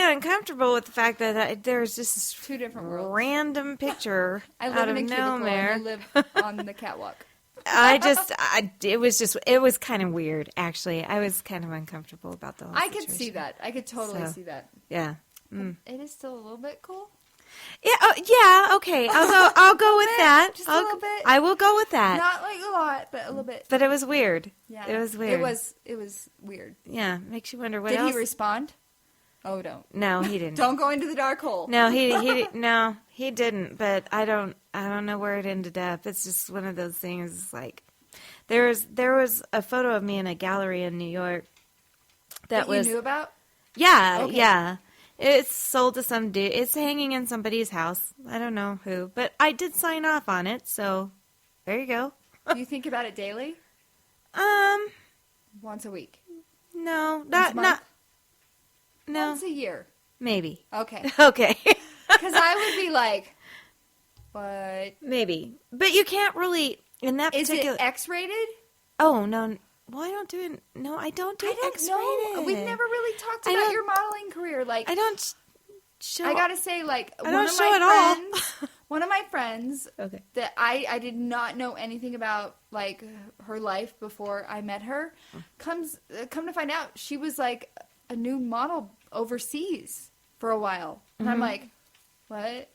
uncomfortable with the fact that there's just this two different worlds. Random picture I live out in of a cubicle nowhere. and you live on the catwalk. It was kind of weird, actually. I was kind of uncomfortable about the whole situation. I could see that. I could totally see that. Yeah. It is still a little bit cool. Yeah, yeah, okay. I'll go with that. Just a little bit. I will go with that. Not like a lot, but a little bit. But it was weird. Yeah. It was weird. It was weird. Yeah, makes you wonder what Did else. he respond? Oh, don't. No, he didn't. Don't go into the dark hole. No, he didn't, but I don't know where it ended up. It's just one of those things like there was a photo of me in a gallery in New York that you knew about? Yeah, okay. yeah. It's sold to some dude. It's hanging in somebody's house. I don't know who, but I did sign off on it, so there you go. Do you think about it daily? Once a week. No, Once a month? no. Once a year. Maybe. Okay. Okay. Because I would be like, what? Maybe. But you can't really in that particular. Is it X-rated? Oh, no. Well, I don't do it. No, I don't do I don't X-rated. know. We've never really talked about your modeling career. Like, I don't show. I gotta say, like, I don't show at all. One of my friends Okay. that I did not know anything about, like, her life before I met her, come to find out she was like a new model overseas for a while, and I'm like, what?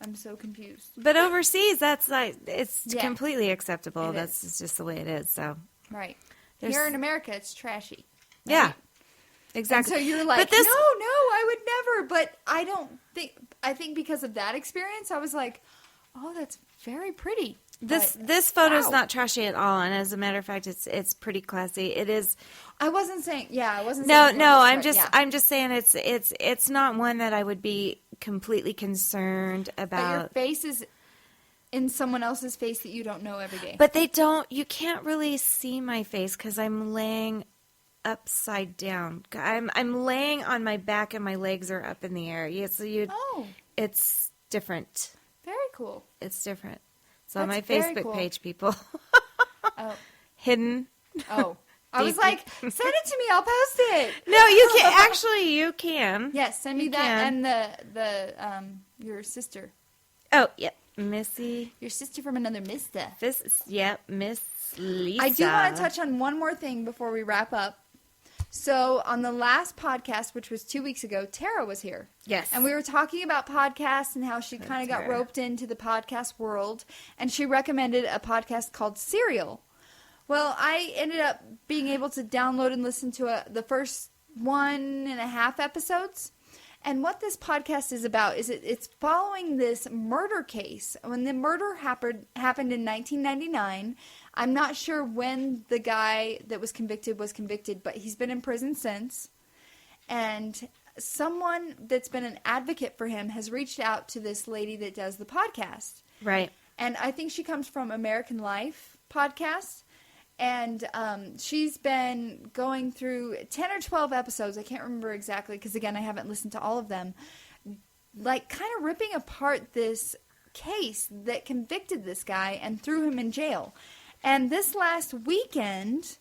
I'm so confused. But overseas, that's like it's Yeah. completely acceptable. It That's is. just the way it is. So Right. There's- Here in America, it's trashy. Right? yeah, exactly. And so you're like, but this, no, I would never. But I think because of that experience, I was like, oh, that's very pretty. This photo's wow. not trashy at all, and as a matter of fact, it's pretty classy. It is. I wasn't saying, I wasn't No, saying. no, right, I'm just saying it's not one that I would be completely concerned But your about. face is in someone else's face that you don't know every day. But you can't really see my face because I'm laying upside down. I'm laying on my back and my legs are up in the air. It's different. Very cool. It's different. It's on my That's very Facebook cool. page, people. Oh. Hidden. Oh. I was like, send it to me. I'll post it. No, you can. Actually, you can. Yes, send me You that can. and the your sister. Oh, yep. Missy. Your sister from another mister. Miss Lisa. I do want to touch on one more thing before we wrap up. So on the last podcast, which was 2 weeks ago, Tara was here. Yes. And we were talking about podcasts and how she kind of got Tara. roped into the podcast world. And she recommended a podcast called Serial. Well, I ended up being able to download and listen to the first 1.5 episodes. And what this podcast is about is it's following this murder case. When the murder happened in 1999, I'm not sure when the guy that was convicted, but he's been in prison since. And someone that's been an advocate for him has reached out to this lady that does the podcast. Right. And I think she comes from American Life podcast. And she's been going through 10 or 12 episodes. I can't remember exactly because, again, I haven't listened to all of them. Like, kind of ripping apart this case that convicted this guy and threw him in jail. And this last weekend...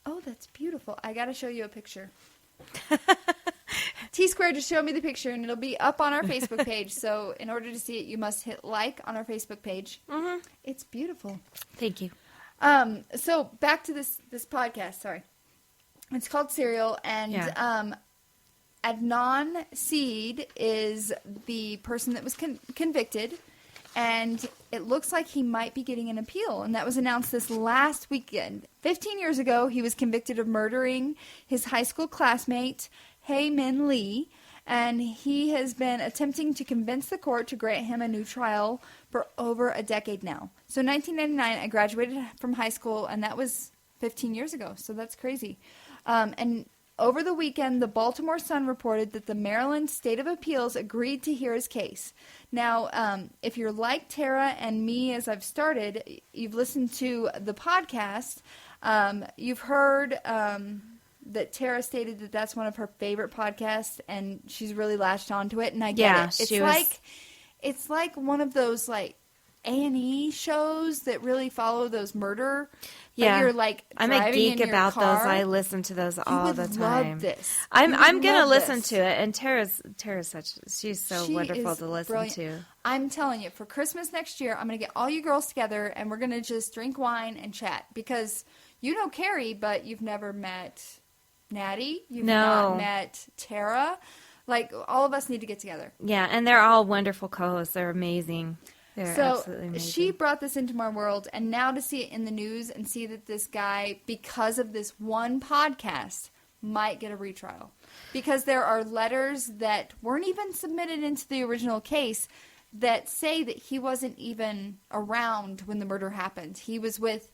Oh, that's beautiful. I got to show you a picture. T-Square just showed me the picture, and it'll be up on our Facebook page. So in order to see it, you must hit like on our Facebook page. Mm-hmm. It's beautiful. Thank you. So back to this podcast. Sorry, it's called Serial, and Adnan Seed is the person that was convicted, and it looks like he might be getting an appeal, and that was announced this last weekend. 15 years ago, he was convicted of murdering his high school classmate Hae Min Lee, and he has been attempting to convince the court to grant him a new trial for over a decade now. So 1999, I graduated from high school, and that was 15 years ago, so that's crazy. And over the weekend, the Baltimore Sun reported that the Maryland State of Appeals agreed to hear his case. Now, if you're like Tara and me as I've started, you've listened to the podcast, you've heard... that Tara stated that that's one of her favorite podcasts, and she's really latched onto it, and I get it. It's like one of those, like, A&E shows that really follow those murder. Yeah, you're like I'm a geek in your about car. those. I listen to those all the time. Love this. I'm gonna listen to it. And Tara's she's so wonderful to listen brilliant. to. I'm telling you, for Christmas next year, I'm gonna get all you girls together and we're gonna just drink wine and chat because you know Carrie, but you've never met Natty. You've not met Tara. Like all of us need to get together. Yeah, and they're all wonderful co-hosts. They're amazing. They're absolutely amazing. She brought this into my world, and now to see it in the news and see that this guy, because of this one podcast, might get a retrial. Because there are letters that weren't even submitted into the original case that say that he wasn't even around when the murder happened. He was with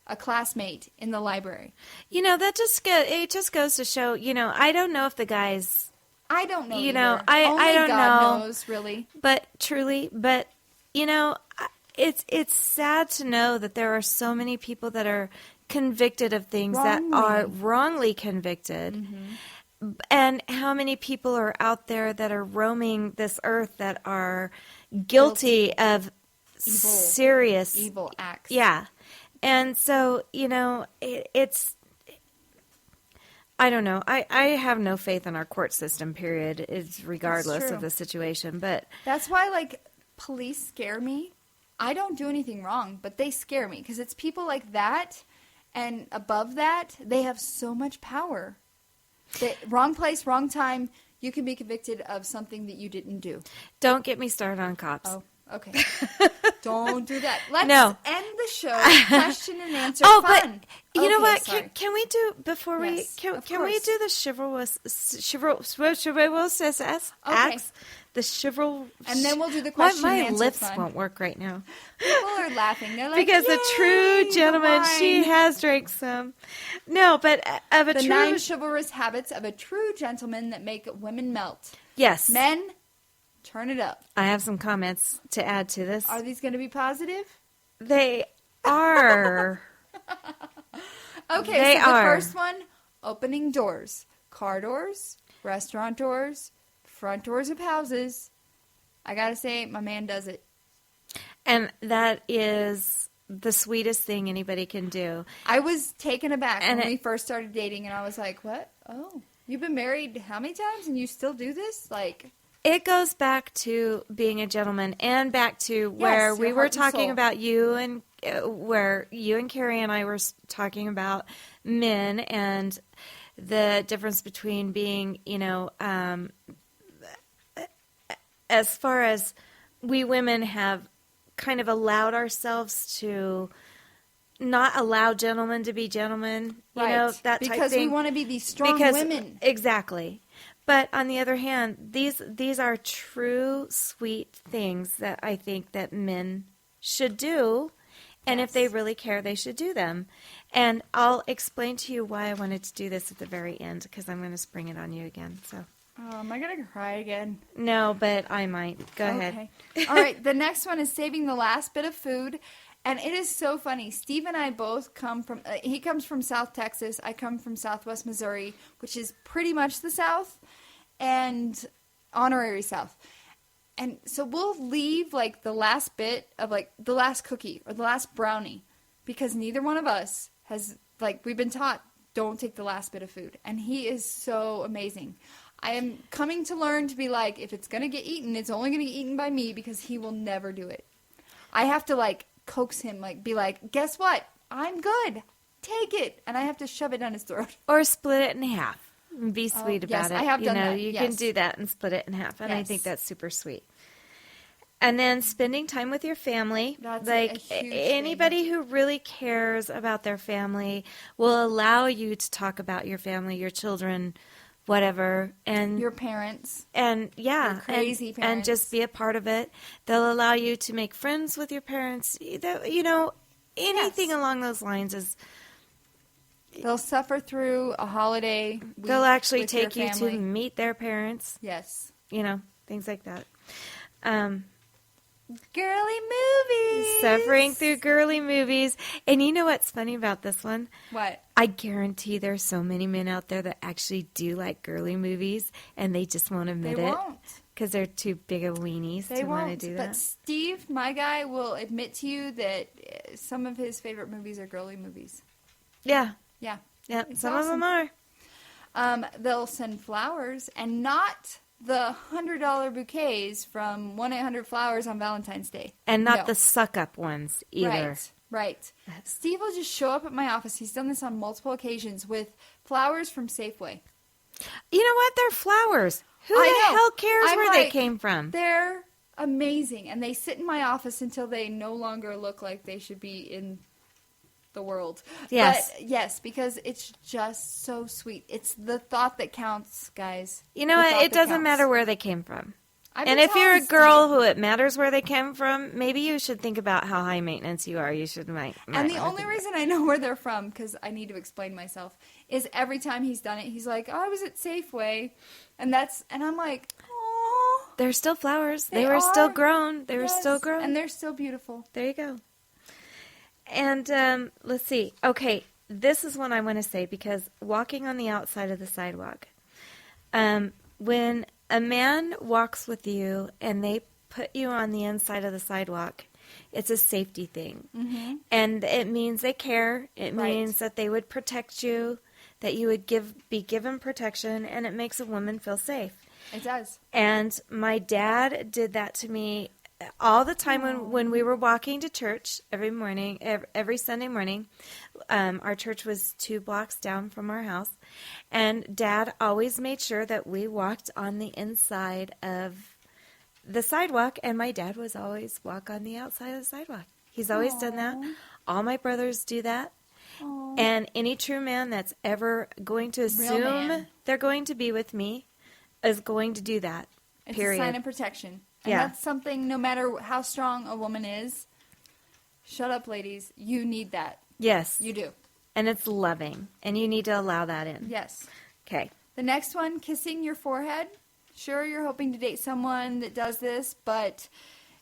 a classmate in the library. That just goes to show, I don't know if the guy's... I don't know Only I don't God knows, really. But it's sad to know that there are so many people that are convicted of things that are wrongly convicted. Mm-hmm. And how many people are out there that are roaming this earth that are guilty of serious evil acts. Yeah. And so, it's... I don't know. I have no faith in our court system, period. It's regardless of the situation. But that's why, police scare me. I don't do anything wrong, but they scare me because it's people like that, and above that, they have so much power. Wrong place, wrong time. You can be convicted of something that you didn't do. Don't get me started on cops. Oh, okay. Don't do that. Let's end the show. Question and answer. Oh, fun. But you know what? Sorry. Can we do before we can we do the chivalrous acts? The chivalrous. And then we'll do the question and answer. My lips fun. won't work right now. People are laughing. They're like, because yay, a true gentleman, she has drank some. No, but of a the true 9 chivalrous habits of a true gentleman that make women melt. Yes, men. Turn it up. I have some comments to add to this. Are these going to be positive? They are. Okay, the first one, opening doors. Car doors, restaurant doors, front doors of houses. I got to say, my man does it. And that is the sweetest thing anybody can do. I was taken aback when we first started dating, and I was like, what? Oh, you've been married how many times, and you still do this? It goes back to being a gentleman and back to where we were talking about you and where you and Carrie and I were talking about men and the difference between being, as far as we women have kind of allowed ourselves to not allow gentlemen to be gentlemen, that type of thing. Because we want to be these strong women. Exactly. But on the other hand, these are true, sweet things that I think that men should do. And if they really care, they should do them. And I'll explain to you why I wanted to do this at the very end, because I'm going to spring it on you again. So. Oh, am I going to cry again? No, but I might. Go ahead. All right. The next one is saving the last bit of food. And it is so funny. Steve and I both come from, he comes from South Texas. I come from Southwest Missouri, which is pretty much the South and honorary South. And so we'll leave the last bit of the last cookie or the last brownie because neither one of us has, we've been taught don't take the last bit of food. And he is so amazing. I am coming to learn to be if it's going to get eaten, it's only going to get eaten by me because he will never do it. I have to coax him, be guess what? I'm good. Take it. And I have to shove it down his throat. Or split it in half. And be sweet about it. I have done that. You can do that and split it in half. And I think that's super sweet. And then spending time with your family. That's a huge anybody thing. who really cares about their family will allow you to talk about your family, your children, whatever, and your parents. And your crazy parents. And just be a part of it. They'll allow you to make friends with your parents. Anything along those lines is. They'll suffer through a holiday. They'll actually take you to meet their parents. Yes. Things like that. Girly movies. Suffering through girly movies. And you know what's funny about this one? What? I guarantee there's so many men out there that actually do like girly movies, and they just won't admit it. They won't. Because they're too big of weenies to want to do that. But Steve, my guy, will admit to you that some of his favorite movies are girly movies. Yeah. Yeah. Yeah, It's some awesome. of them are. They'll send flowers and not the $100 bouquets from 1-800-Flowers on Valentine's Day. And not No. the suck-up ones either. Right. Steve will just show up at my office. He's done this on multiple occasions with flowers from Safeway. You know what? They're flowers. Who I the know. hell cares I'm where they like, came from? They're amazing, and they sit in my office until they no longer look like they should be in the world. Yes. But yes, because it's just so sweet. It's the thought that counts, guys. You know The what? thought It that doesn't counts. matter where they came from. I've And been if you're a telling girl Steve- who it matters where they came from, maybe you should think about how high maintenance you are. You should might And the wanna only think reason I know where they're from, because I need to explain myself, is every time he's done it, he's like, "Oh, I was at Safeway," and I'm like, "Oh, they're still flowers. They They were still are. grown. They were yes," still grown. and they're still beautiful. There you go. And let's see. Okay, this is one I want to say because walking on the outside of the sidewalk. When a man walks with you and they put you on the inside of the sidewalk, it's a safety thing. Mm-hmm. And it means they care. It Right. means that they would protect you, that you would be given protection, and it makes a woman feel safe. It does. And my dad did that to me all the time when we were walking to church every morning, every Sunday morning. Our church was 2 blocks down from our house. And Dad always made sure that we walked on the inside of the sidewalk. And my dad was always walk on the outside of the sidewalk. He's always done that. All my brothers do that. Aww. And any true man that's ever going to assume man. they're going to be with me is going to do that. It's Period. a sign of protection. And Yeah. that's something, no matter how strong a woman is, shut up, ladies. You need that. Yes. You do. And it's loving. And you need to allow that in. Yes. Okay. The next one, kissing your forehead. Sure, you're hoping to date someone that does this, but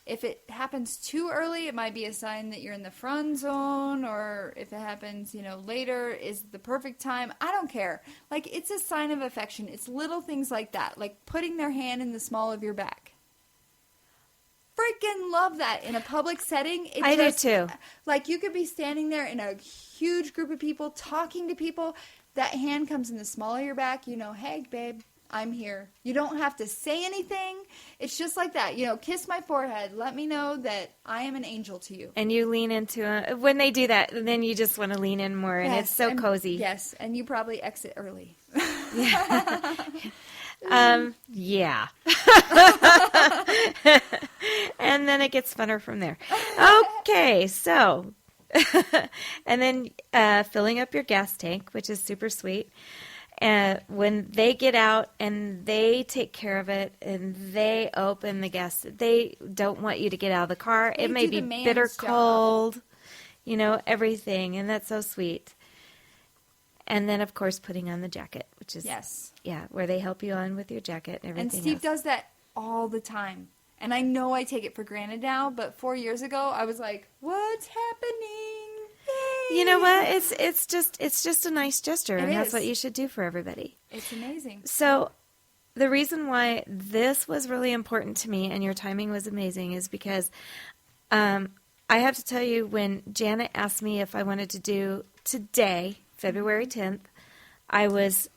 if it happens too early, it might be a sign that you're in the friend zone, or if it happens, later is the perfect time. I don't care. Like, it's a sign of affection. It's little things like that, like putting their hand in the small of your back. Freaking love that in a public setting. I do too. Like, you could be standing there in a huge group of people, talking to people. That hand comes in the small of your back. Hey, babe, I'm here. You don't have to say anything. It's just like that. Kiss my forehead. Let me know that I am an angel to you. And you lean into it. When they do that, then you just want to lean in more. And it's so cozy. Yes, and you probably exit early. Yeah. And then it gets funner from there. Okay, so. And then filling up your gas tank, which is super sweet. When they get out and they take care of it and they open the gas, they don't want you to get out of the car. They It may do be the man's bitter job. cold, everything. And that's so sweet. And then, of course, putting on the jacket, which is, Yes. yeah, where they help you on with your jacket and everything And Steve else. does that all the time. And I know I take it for granted now, but 4 years ago, I was like, what's happening? Yay! You know what? It's just a nice gesture, It and that's is. what you should do for everybody. It's amazing. So, the reason why this was really important to me, and your timing was amazing, is because I have to tell you, when Janet asked me if I wanted to do today, February 10th, I was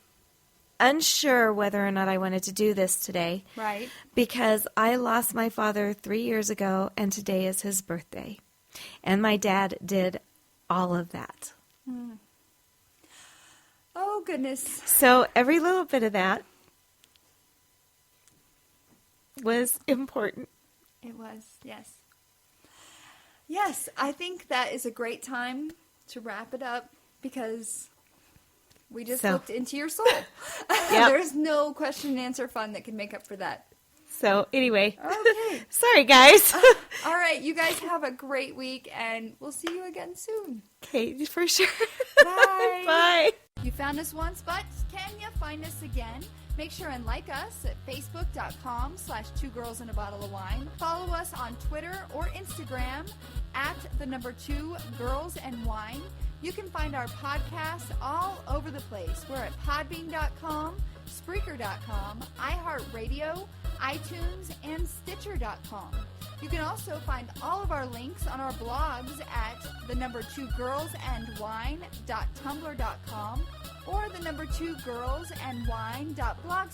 unsure whether or not I wanted to do this today. Right. Because I lost my father 3 years ago, and today is his birthday. And my dad did all of that. Oh, goodness. So every little bit of that was important. It was, yes. Yes, I think that is a great time to wrap it up because we just looked into your soul. Yep. There's no question and answer fun that can make up for that. So anyway, Okay. Sorry guys. All right, you guys have a great week, and we'll see you again soon. Okay, for sure. Bye. Bye. You found us once, but can you find us again? Make sure and like us at facebook.com/2girlsandabottle-of-wine. Follow us on Twitter or Instagram at @2girlsandwine. You can find our podcasts all over the place. We're at podbean.com, Spreaker.com, iHeartRadio, iTunes, and Stitcher.com. You can also find all of our links on our blogs at 2girlsandwine.tumblr.com or 2girlsandwine.blogspot.com.